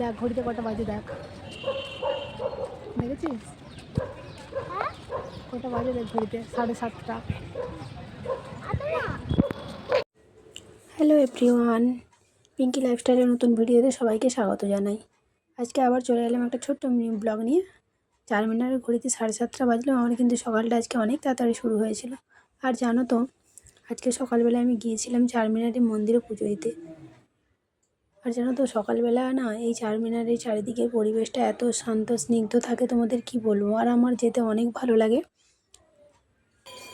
দেখ ঘড়িতে কটা বাজে, দেখ দেখেছিস কটা বাজে, দেখ ঘড়িতে 7:30। হ্যালো এভরিওয়ান, পিঙ্কি লাইফস্টাইলের নতুন ভিডিওতে সবাইকে স্বাগত জানাই। আজকে আবার চলে এলাম একটা ছোট্ট মিনি ব্লগ নিয়ে। চারমিনারের ঘড়িতে 7:30 বাজলেও আমার কিন্তু সকালটা আজকে অনেক তাড়াতাড়ি শুরু হয়েছিল। আর জানো তো, আজকে সকালবেলা আমি গিয়েছিলাম চারমিনারে মন্দিরে পুজো দিতে। আর জানো তো, সকালবেলা না এই চারমিনারের চারিদিকের পরিবেশটা এত শান্ত স্নিগ্ধ থাকে, তোমাদের কি বলবো। আর আমার যেতে অনেক ভালো লাগে।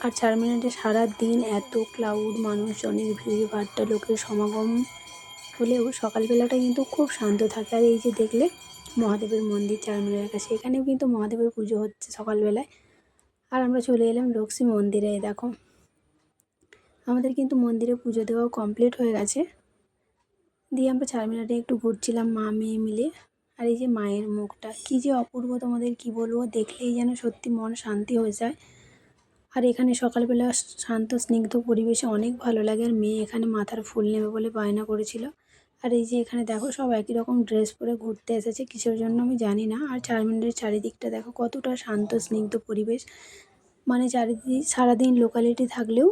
আর চারমিনারে সারাদিন এত ক্লাউড, মানুষজনের ভিড় ভাট্টা, লোকের সমাগম হলেও সকালবেলাটা কিন্তু খুব শান্ত থাকে। আর এই যে দেখলে মহাদেবের মন্দির চারমিনারের কাছে, এখানেও কিন্তু মহাদেবের পুজো হচ্ছে সকালবেলায়। আর আমরা চলে এলাম লক্ষ্মী মন্দিরে। দেখো আমাদের কিন্তু মন্দিরে পুজো দেওয়াও কমপ্লিট হয়ে গেছে। দিয়ে আমরা চারমিনারে একটু ঘুরছিলাম মা মেয়ে মিলে। আর এই যে মায়ের মুখটা কী যে অপূর্ব, তোমাদের কি বলবো, দেখলেই যেন সত্যি মন শান্তি হয়ে যায়। আর এখানে সকালবেলা শান্ত স্নিগ্ধ পরিবেশে অনেক ভালো লাগে। আর মেয়ে এখানে মাথার ফুল নেবে বলে বায়না করেছিল। আর এই যে এখানে দেখো সব একই রকম ড্রেস পরে ঘুরতে এসেছে, কিসের জন্য আমি জানি না। আর চারমিনারের চারিদিকটা দেখো কতটা শান্ত স্নিগ্ধ পরিবেশ। মানে চারিদিক সারাদিন লোকালিটি থাকলেও,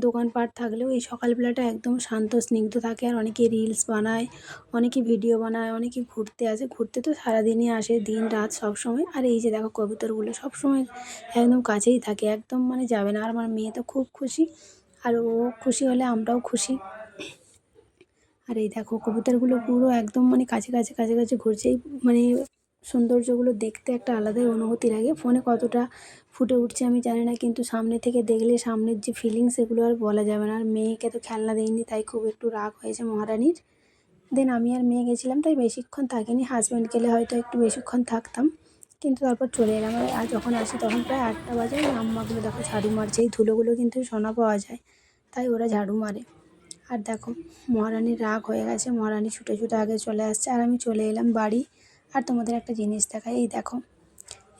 দোকানপাট থাকলেও এই সকালবেলাটা একদম শান্ত স্নিগ্ধ থাকে। আর অনেকে রিলস বানায়, অনেকে ভিডিও বানায়, অনেকে ঘুরতে আসে। ঘুরতে তো সারাদিনই আসে, দিন রাত সব সময়। আর এই যে দেখো কবুতরগুলো সব সময় একদম কাছেই থাকে, একদম মানে যাবে না। আর আমার মেয়ে তো খুব খুশি, আর ও খুশি হলে আমরাও খুশি। আর এই দেখো কবুতরগুলো পুরো একদম মানে কাছে কাছে কাছে কাছে ঘুরছে। এই মানে সৌন্দর্যগুলো দেখতে একটা আলাদাই অনুভূতি লাগে। ফোনে কতটা ফুটে উঠছে আমি জানি না, কিন্তু সামনে থেকে দেখলে সামনের যে ফিলিংস সেগুলো আর বলা যাবে না। আর মেয়েকে তো খেলনা দেয়নি, তাই খুব একটু রাগ হয়েছে মহারানীর। দেন আমি আর মেয়ে গেছিলাম, তাই বেশিক্ষণ থাকিনি। হাজব্যান্ড গেলে হয়তো একটু বেশিক্ষণ থাকতাম, কিন্তু তারপর চলে এলাম। আর যখন আসি তখন প্রায় 8টা বাজে। আম্মাগুলো দেখো ঝাড়ু মারছে, এই ধুলোগুলো কিন্তু সোনা পাওয়া যায়, তাই ওরা ঝাড়ু মারে। আর দেখো মহারানীর রাগ হয়ে গেছে, মহারানী ছুটে ছুটে আগে চলে আসছে। আর আমি চলে এলাম বাড়ি। আর তোমাদের একটা জিনিস দেখাই, এই দেখো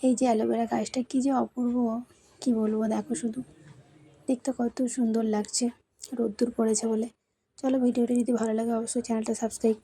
এই যে অ্যালোভেরা গাছটা কী যে অপূর্ব, কি বলবো, দেখো শুধু দেখতে কত সুন্দর লাগছে রোদ্দুর পড়েছে বলে। চলো ভিডিওটা যদি ভালো লাগে অবশ্যই চ্যানেলটা সাবস্ক্রাইব